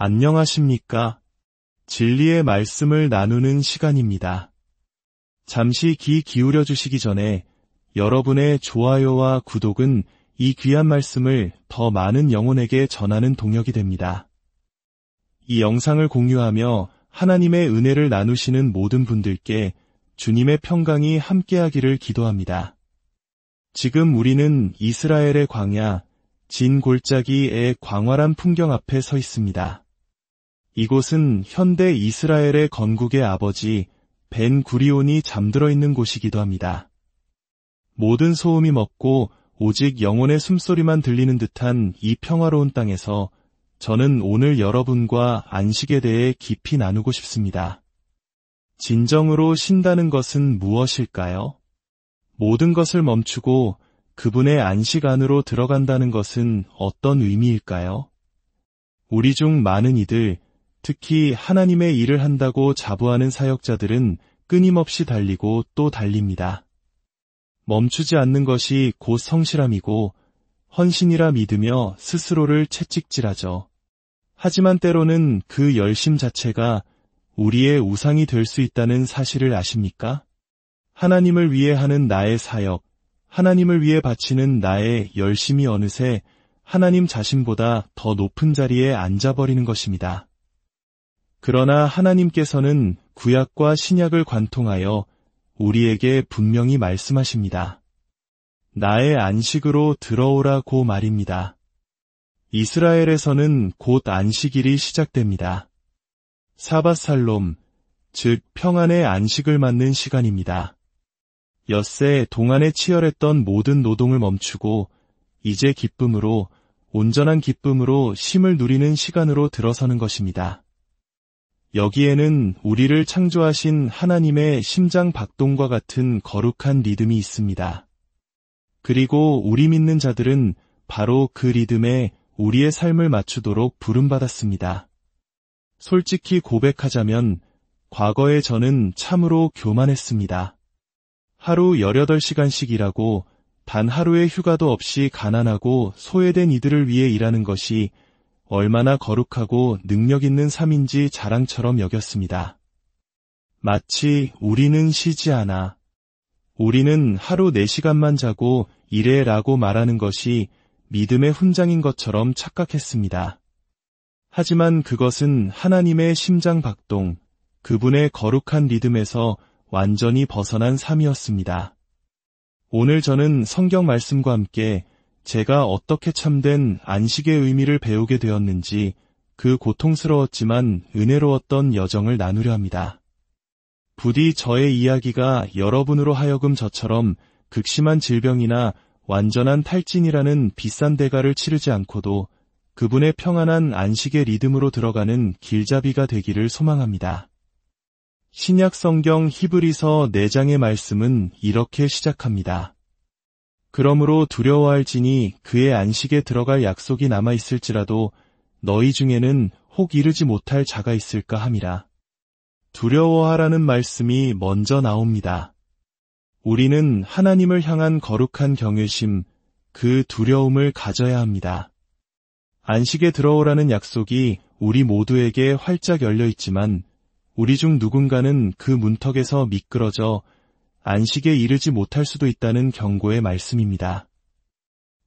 안녕하십니까? 진리의 말씀을 나누는 시간입니다. 잠시 귀 기울여 주시기 전에 여러분의 좋아요와 구독은 이 귀한 말씀을 더 많은 영혼에게 전하는 동력이 됩니다. 이 영상을 공유하며 하나님의 은혜를 나누시는 모든 분들께 주님의 평강이 함께하기를 기도합니다. 지금 우리는 이스라엘의 광야, 진 골짜기의 광활한 풍경 앞에 서 있습니다. 이곳은 현대 이스라엘의 건국의 아버지 벤 구리온이 잠들어 있는 곳이기도 합니다. 모든 소음이 멎고 오직 영혼의 숨소리만 들리는 듯한 이 평화로운 땅에서 저는 오늘 여러분과 안식에 대해 깊이 나누고 싶습니다. 진정으로 쉰다는 것은 무엇일까요? 모든 것을 멈추고 그분의 안식 안으로 들어간다는 것은 어떤 의미일까요? 우리 중 많은 이들, 특히 하나님의 일을 한다고 자부하는 사역자들은 끊임없이 달리고 또 달립니다. 멈추지 않는 것이 곧 성실함이고 헌신이라 믿으며 스스로를 채찍질하죠. 하지만 때로는 그 열심 자체가 우리의 우상이 될 수 있다는 사실을 아십니까? 하나님을 위해 하는 나의 사역, 하나님을 위해 바치는 나의 열심이 어느새 하나님 자신보다 더 높은 자리에 앉아버리는 것입니다. 그러나 하나님께서는 구약과 신약을 관통하여 우리에게 분명히 말씀하십니다. 나의 안식으로 들어오라고 말입니다. 이스라엘에서는 곧 안식일이 시작됩니다. 사밧살롬, 즉 평안의 안식을 맞는 시간입니다. 엿새 동안에 치열했던 모든 노동을 멈추고 이제 기쁨으로, 온전한 기쁨으로 쉼을 누리는 시간으로 들어서는 것입니다. 여기에는 우리를 창조하신 하나님의 심장 박동과 같은 거룩한 리듬이 있습니다. 그리고 우리 믿는 자들은 바로 그 리듬에 우리의 삶을 맞추도록 부름받았습니다. 솔직히 고백하자면 과거에 저는 참으로 교만했습니다. 하루 18시간씩 일하고 단 하루의 휴가도 없이 가난하고 소외된 이들을 위해 일하는 것이 얼마나 거룩하고 능력 있는 삶인지 자랑처럼 여겼습니다. 마치 우리는 쉬지 않아, 우리는 하루 4시간만 자고 일해 라고 말하는 것이 믿음의 훈장인 것처럼 착각했습니다. 하지만 그것은 하나님의 심장 박동, 그분의 거룩한 리듬에서 완전히 벗어난 삶이었습니다. 오늘 저는 성경 말씀과 함께 제가 어떻게 참된 안식의 의미를 배우게 되었는지 그 고통스러웠지만 은혜로웠던 여정을 나누려 합니다. 부디 저의 이야기가 여러분으로 하여금 저처럼 극심한 질병이나 완전한 탈진이라는 비싼 대가를 치르지 않고도 그분의 평안한 안식의 리듬으로 들어가는 길잡이가 되기를 소망합니다. 신약 성경 히브리서 4장의 말씀은 이렇게 시작합니다. 그러므로 두려워할지니 그의 안식에 들어갈 약속이 남아있을지라도 너희 중에는 혹 이르지 못할 자가 있을까 함이라. 두려워하라는 말씀이 먼저 나옵니다. 우리는 하나님을 향한 거룩한 경외심, 그 두려움을 가져야 합니다. 안식에 들어오라는 약속이 우리 모두에게 활짝 열려 있지만 우리 중 누군가는 그 문턱에서 미끄러져 안식에 이르지 못할 수도 있다는 경고의 말씀입니다.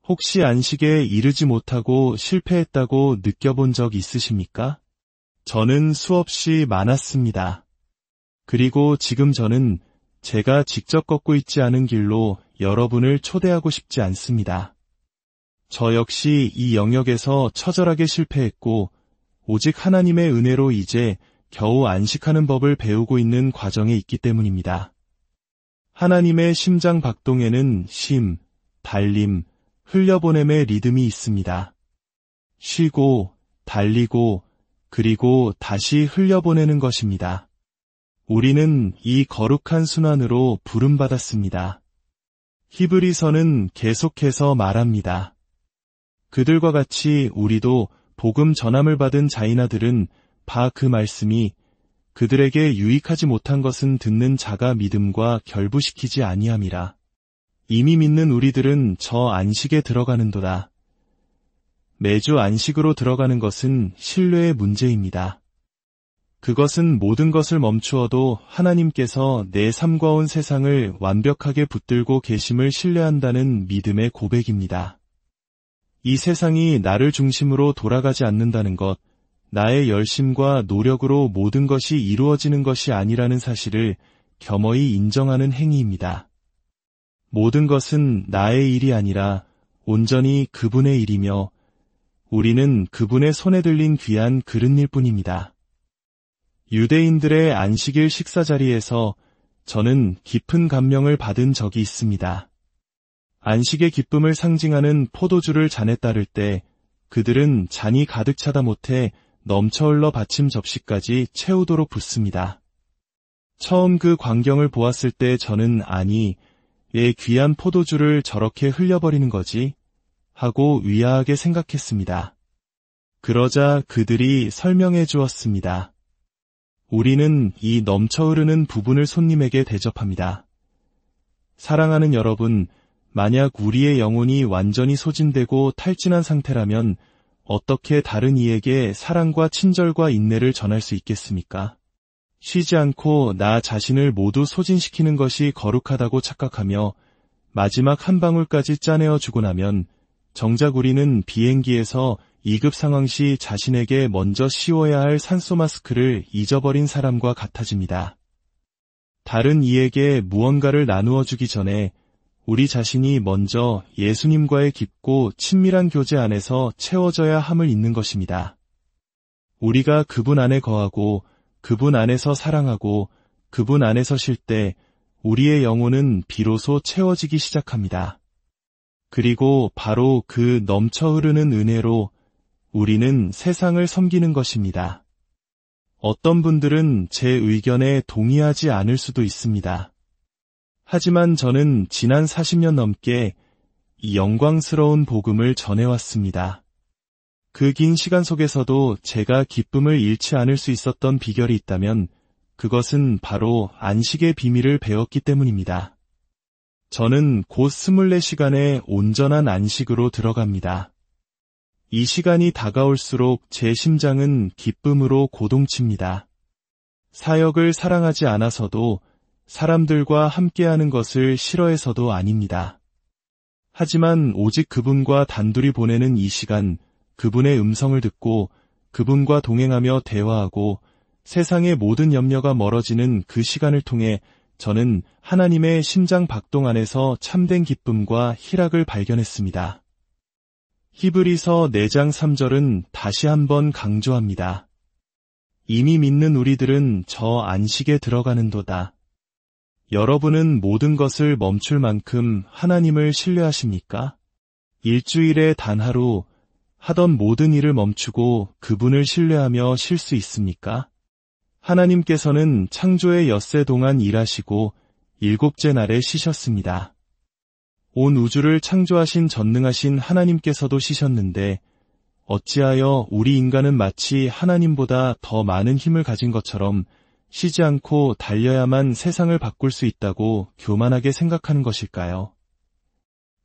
혹시 안식에 이르지 못하고 실패했다고 느껴본 적 있으십니까? 저는 수없이 많았습니다. 그리고 지금 저는 제가 직접 걷고 있지 않은 길로 여러분을 초대하고 싶지 않습니다. 저 역시 이 영역에서 처절하게 실패했고 오직 하나님의 은혜로 이제 겨우 안식하는 법을 배우고 있는 과정에 있기 때문입니다. 하나님의 심장 박동에는 쉼, 달림, 흘려보냄의 리듬이 있습니다. 쉬고, 달리고, 그리고 다시 흘려보내는 것입니다. 우리는 이 거룩한 순환으로 부름받았습니다. 히브리서는 계속해서 말합니다. 그들과 같이 우리도 복음 전함을 받은 자이나들은 바 그 말씀이 그들에게 유익하지 못한 것은 듣는 자가 믿음과 결부시키지 아니함이라. 이미 믿는 우리들은 저 안식에 들어가는도다. 매주 안식으로 들어가는 것은 신뢰의 문제입니다. 그것은 모든 것을 멈추어도 하나님께서 내 삶과 온 세상을 완벽하게 붙들고 계심을 신뢰한다는 믿음의 고백입니다. 이 세상이 나를 중심으로 돌아가지 않는다는 것, 나의 열심과 노력으로 모든 것이 이루어지는 것이 아니라는 사실을 겸허히 인정하는 행위입니다. 모든 것은 나의 일이 아니라 온전히 그분의 일이며 우리는 그분의 손에 들린 귀한 그릇일 뿐입니다. 유대인들의 안식일 식사 자리에서 저는 깊은 감명을 받은 적이 있습니다. 안식의 기쁨을 상징하는 포도주를 잔에 따를 때 그들은 잔이 가득 차다 못해 넘쳐 흘러 받침 접시까지 채우도록 붓습니다. 처음 그 광경을 보았을 때 저는 아니, 왜 귀한 포도주를 저렇게 흘려버리는 거지? 하고 의아하게 생각했습니다. 그러자 그들이 설명해 주었습니다. 우리는 이 넘쳐 흐르는 부분을 손님에게 대접합니다. 사랑하는 여러분, 만약 우리의 영혼이 완전히 소진되고 탈진한 상태라면 어떻게 다른 이에게 사랑과 친절과 인내를 전할 수 있겠습니까? 쉬지 않고 나 자신을 모두 소진시키는 것이 거룩하다고 착각하며 마지막 한 방울까지 짜내어 주고 나면 정작 우리는 비행기에서 2급 상황 시 자신에게 먼저 씌워야 할 산소 마스크를 잊어버린 사람과 같아집니다. 다른 이에게 무언가를 나누어 주기 전에 우리 자신이 먼저 예수님과의 깊고 친밀한 교제 안에서 채워져야 함을 잊는 것입니다. 우리가 그분 안에 거하고 그분 안에서 사랑하고 그분 안에서 쉴 때 우리의 영혼은 비로소 채워지기 시작합니다. 그리고 바로 그 넘쳐 흐르는 은혜로 우리는 세상을 섬기는 것입니다. 어떤 분들은 제 의견에 동의하지 않을 수도 있습니다. 하지만 저는 지난 40년 넘게 이 영광스러운 복음을 전해왔습니다. 그 긴 시간 속에서도 제가 기쁨을 잃지 않을 수 있었던 비결이 있다면 그것은 바로 안식의 비밀을 배웠기 때문입니다. 저는 곧 24시간의 온전한 안식으로 들어갑니다. 이 시간이 다가올수록 제 심장은 기쁨으로 고동칩니다. 사역을 사랑하지 않아서도 사람들과 함께하는 것을 싫어해서도 아닙니다. 하지만 오직 그분과 단둘이 보내는 이 시간, 그분의 음성을 듣고 그분과 동행하며 대화하고 세상의 모든 염려가 멀어지는 그 시간을 통해 저는 하나님의 심장 박동 안에서 참된 기쁨과 희락을 발견했습니다. 히브리서 4장 3절은 다시 한번 강조합니다. 이미 믿는 우리들은 저 안식에 들어가는도다. 여러분은 모든 것을 멈출 만큼 하나님을 신뢰하십니까? 일주일에 단 하루 하던 모든 일을 멈추고 그분을 신뢰하며 쉴 수 있습니까? 하나님께서는 창조의 엿새 동안 일하시고 7째 날에 쉬셨습니다. 온 우주를 창조하신 전능하신 하나님께서도 쉬셨는데 어찌하여 우리 인간은 마치 하나님보다 더 많은 힘을 가진 것처럼 쉬지 않고 달려야만 세상을 바꿀 수 있다고 교만하게 생각하는 것일까요?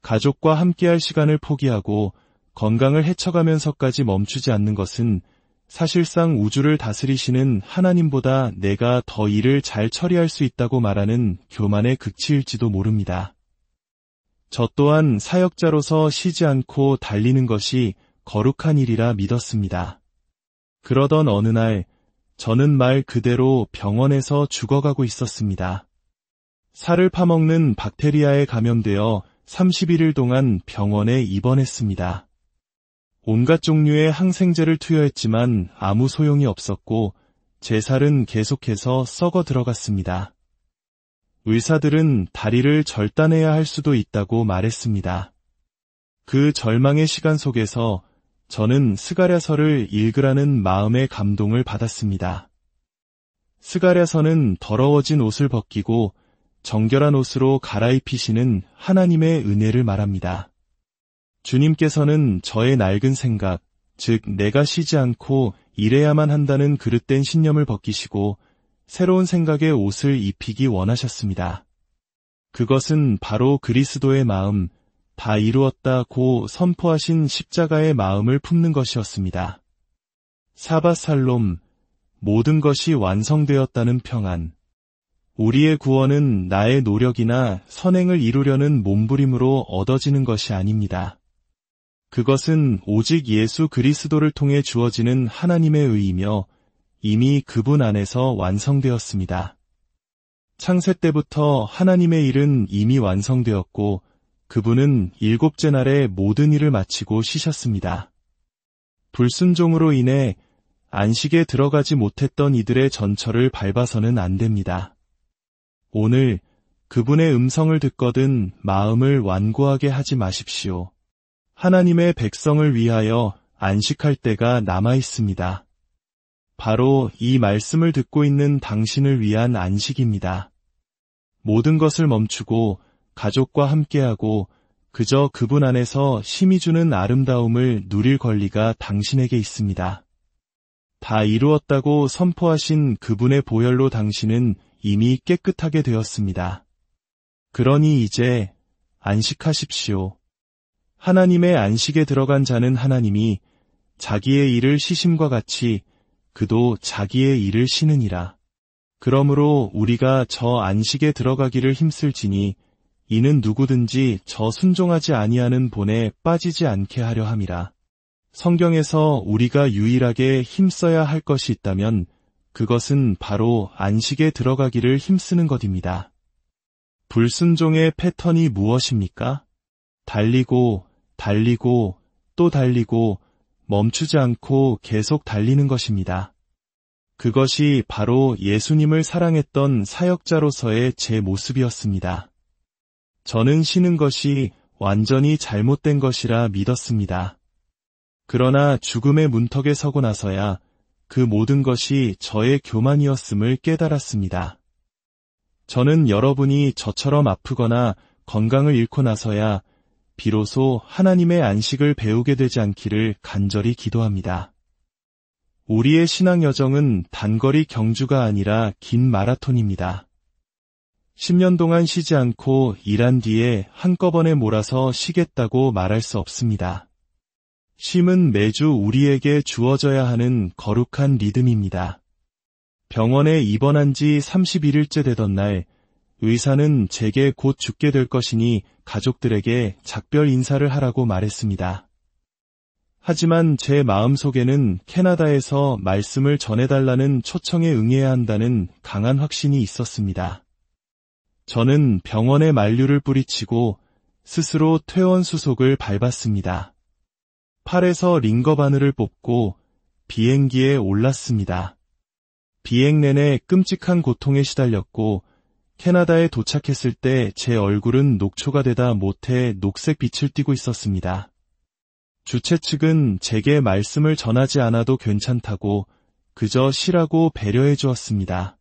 가족과 함께할 시간을 포기하고 건강을 해쳐가면서까지 멈추지 않는 것은 사실상 우주를 다스리시는 하나님보다 내가 더 일을 잘 처리할 수 있다고 말하는 교만의 극치일지도 모릅니다. 저 또한 사역자로서 쉬지 않고 달리는 것이 거룩한 일이라 믿었습니다. 그러던 어느 날 저는 말 그대로 병원에서 죽어가고 있었습니다. 살을 파먹는 박테리아에 감염되어 31일 동안 병원에 입원했습니다. 온갖 종류의 항생제를 투여했지만 아무 소용이 없었고 제 살은 계속해서 썩어 들어갔습니다. 의사들은 다리를 절단해야 할 수도 있다고 말했습니다. 그 절망의 시간 속에서 저는 스가랴서를 읽으라는 마음의 감동을 받았습니다. 스가랴서는 더러워진 옷을 벗기고 정결한 옷으로 갈아입히시는 하나님의 은혜를 말합니다. 주님께서는 저의 낡은 생각, 즉 내가 쉬지 않고 일해야만 한다는 그릇된 신념을 벗기시고 새로운 생각의 옷을 입히기 원하셨습니다. 그것은 바로 그리스도의 마음, 다 이루었다고 선포하신 십자가의 마음을 품는 것이었습니다. 사바살롬, 모든 것이 완성되었다는 평안. 우리의 구원은 나의 노력이나 선행을 이루려는 몸부림으로 얻어지는 것이 아닙니다. 그것은 오직 예수 그리스도를 통해 주어지는 하나님의 의이며 이미 그분 안에서 완성되었습니다. 창세 때부터 하나님의 일은 이미 완성되었고 그분은 일곱째 날에 모든 일을 마치고 쉬셨습니다. 불순종으로 인해 안식에 들어가지 못했던 이들의 전철을 밟아서는 안 됩니다. 오늘 그분의 음성을 듣거든 마음을 완고하게 하지 마십시오. 하나님의 백성을 위하여 안식할 때가 남아 있습니다. 바로 이 말씀을 듣고 있는 당신을 위한 안식입니다. 모든 것을 멈추고 가족과 함께하고 그저 그분 안에서 힘이 주는 아름다움을 누릴 권리가 당신에게 있습니다. 다 이루었다고 선포하신 그분의 보혈로 당신은 이미 깨끗하게 되었습니다. 그러니 이제 안식하십시오. 하나님의 안식에 들어간 자는 하나님이 자기의 일을 쉬심과 같이 그도 자기의 일을 쉬느니라. 그러므로 우리가 저 안식에 들어가기를 힘쓸지니 이는 누구든지 저 순종하지 아니하는 본에 빠지지 않게 하려 함이라. 성경에서 우리가 유일하게 힘써야 할 것이 있다면 그것은 바로 안식에 들어가기를 힘쓰는 것입니다. 불순종의 패턴이 무엇입니까? 달리고 또 달리고 멈추지 않고 계속 달리는 것입니다. 그것이 바로 예수님을 사랑했던 사역자로서의 제 모습이었습니다. 저는 쉬는 것이 완전히 잘못된 것이라 믿었습니다. 그러나 죽음의 문턱에 서고 나서야 그 모든 것이 저의 교만이었음을 깨달았습니다. 저는 여러분이 저처럼 아프거나 건강을 잃고 나서야 비로소 하나님의 안식을 배우게 되지 않기를 간절히 기도합니다. 우리의 신앙 여정은 단거리 경주가 아니라 긴 마라톤입니다. 10년 동안 쉬지 않고 일한 뒤에 한꺼번에 몰아서 쉬겠다고 말할 수 없습니다. 쉼은 매주 우리에게 주어져야 하는 거룩한 리듬입니다. 병원에 입원한 지 31일째 되던 날, 의사는 제게 곧 죽게 될 것이니 가족들에게 작별 인사를 하라고 말했습니다. 하지만 제 마음속에는 캐나다에서 말씀을 전해달라는 초청에 응해야 한다는 강한 확신이 있었습니다. 저는 병원에 만류를 뿌리치고 스스로 퇴원 수속을 밟았습니다. 팔에서 링거 바늘을 뽑고 비행기에 올랐습니다. 비행 내내 끔찍한 고통에 시달렸고 캐나다에 도착했을 때 제 얼굴은 녹초가 되다 못해 녹색 빛을 띠고 있었습니다. 주최 측은 제게 말씀을 전하지 않아도 괜찮다고 그저 쉬라고 배려해 주었습니다.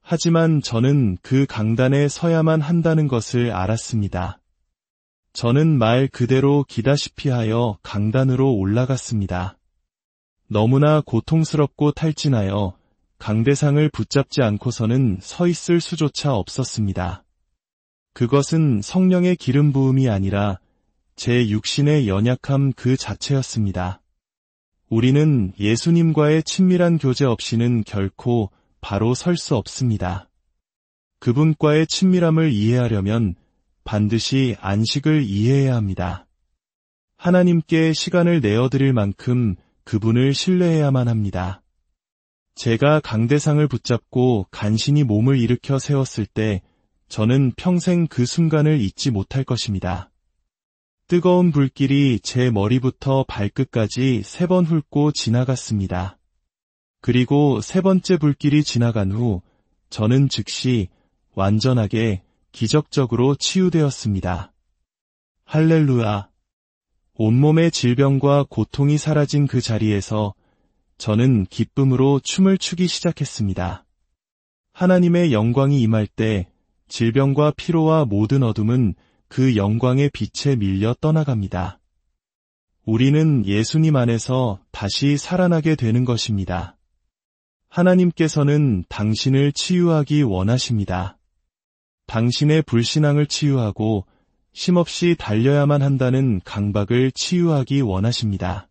하지만 저는 그 강단에 서야만 한다는 것을 알았습니다. 저는 말 그대로 기다시피 하여 강단으로 올라갔습니다. 너무나 고통스럽고 탈진하여 강대상을 붙잡지 않고서는 서 있을 수조차 없었습니다. 그것은 성령의 기름 부음이 아니라 제 육신의 연약함 그 자체였습니다. 우리는 예수님과의 친밀한 교제 없이는 결코 바로 설 수 없습니다. 그분과의 친밀함을 이해하려면 반드시 안식을 이해해야 합니다. 하나님께 시간을 내어드릴 만큼 그분을 신뢰해야만 합니다. 제가 강대상을 붙잡고 간신히 몸을 일으켜 세웠을 때 저는 평생 그 순간을 잊지 못할 것입니다. 뜨거운 불길이 제 머리부터 발끝까지 3번 훑고 지나갔습니다. 그리고 3번째 불길이 지나간 후 저는 즉시 완전하게 기적적으로 치유되었습니다. 할렐루야! 온몸의 질병과 고통이 사라진 그 자리에서 저는 기쁨으로 춤을 추기 시작했습니다. 하나님의 영광이 임할 때 질병과 피로와 모든 어둠은 그 영광의 빛에 밀려 떠나갑니다. 우리는 예수님 안에서 다시 살아나게 되는 것입니다. 하나님께서는 당신을 치유하기 원하십니다. 당신의 불신앙을 치유하고 쉼없이 달려야만 한다는 강박을 치유하기 원하십니다.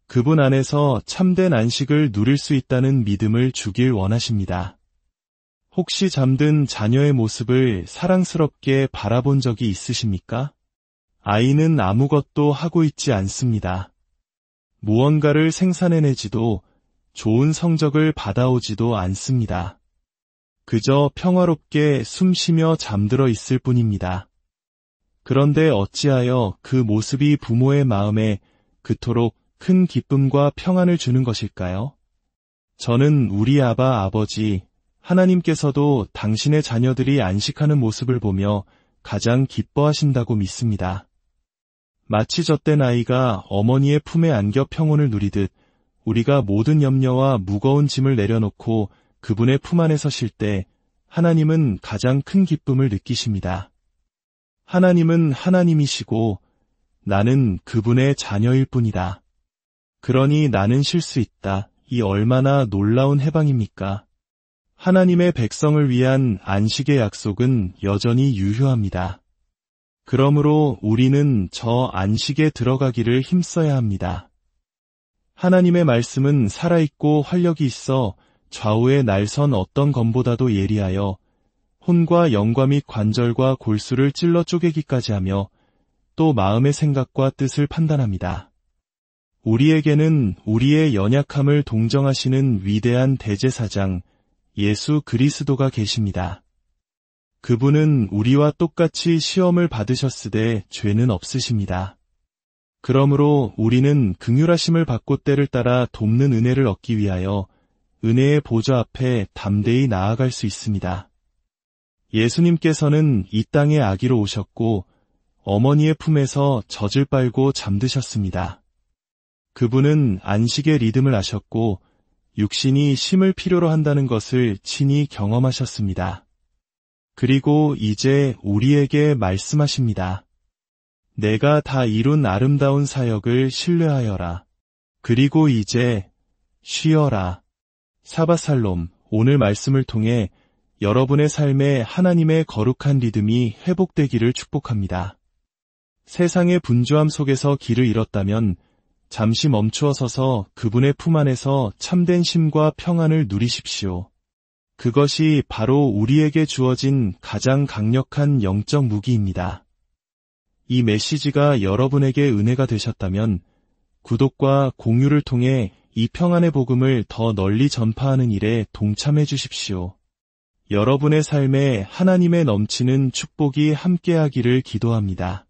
그분 안에서 참된 안식을 누릴 수 있다는 믿음을 주길 원하십니다. 혹시 잠든 자녀의 모습을 사랑스럽게 바라본 적이 있으십니까? 아이는 아무것도 하고 있지 않습니다. 무언가를 생산해내지도 좋은 성적을 받아오지도 않습니다. 그저 평화롭게 숨쉬며 잠들어 있을 뿐입니다. 그런데 어찌하여 그 모습이 부모의 마음에 그토록 큰 기쁨과 평안을 주는 것일까요? 저는 우리 아버지, 하나님께서도 당신의 자녀들이 안식하는 모습을 보며 가장 기뻐하신다고 믿습니다. 마치 젖된 아이가 어머니의 품에 안겨 평온을 누리듯 우리가 모든 염려와 무거운 짐을 내려놓고 그분의 품 안에 쉴 때 하나님은 가장 큰 기쁨을 느끼십니다. 하나님은 하나님이시고 나는 그분의 자녀일 뿐이다. 그러니 나는 쉴 수 있다. 이 얼마나 놀라운 해방입니까? 하나님의 백성을 위한 안식의 약속은 여전히 유효합니다. 그러므로 우리는 저 안식에 들어가기를 힘써야 합니다. 하나님의 말씀은 살아있고 활력이 있어 좌우의 날선 어떤 검보다도 예리하여 혼과 영과 및 관절과 골수를 찔러 쪼개기까지 하며 또 마음의 생각과 뜻을 판단합니다. 우리에게는 우리의 연약함을 동정하시는 위대한 대제사장 예수 그리스도가 계십니다. 그분은 우리와 똑같이 시험을 받으셨으되 죄는 없으십니다. 그러므로 우리는 긍휼하심을 받고 때를 따라 돕는 은혜를 얻기 위하여 은혜의 보좌 앞에 담대히 나아갈 수 있습니다. 예수님께서는 이 땅에 아기로 오셨고 어머니의 품에서 젖을 빨고 잠드셨습니다. 그분은 안식의 리듬을 아셨고 육신이 쉼을 필요로 한다는 것을 친히 경험하셨습니다. 그리고 이제 우리에게 말씀하십니다. 내가 다 이룬 아름다운 사역을 신뢰하여라. 그리고 이제 쉬어라. 사바살롬, 오늘 말씀을 통해 여러분의 삶에 하나님의 거룩한 리듬이 회복되기를 축복합니다. 세상의 분주함 속에서 길을 잃었다면 잠시 멈추어 서서 그분의 품 안에서 참된 쉼과 평안을 누리십시오. 그것이 바로 우리에게 주어진 가장 강력한 영적 무기입니다. 이 메시지가 여러분에게 은혜가 되셨다면 구독과 공유를 통해 이 평안의 복음을 더 널리 전파하는 일에 동참해 주십시오. 여러분의 삶에 하나님의 넘치는 축복이 함께하기를 기도합니다.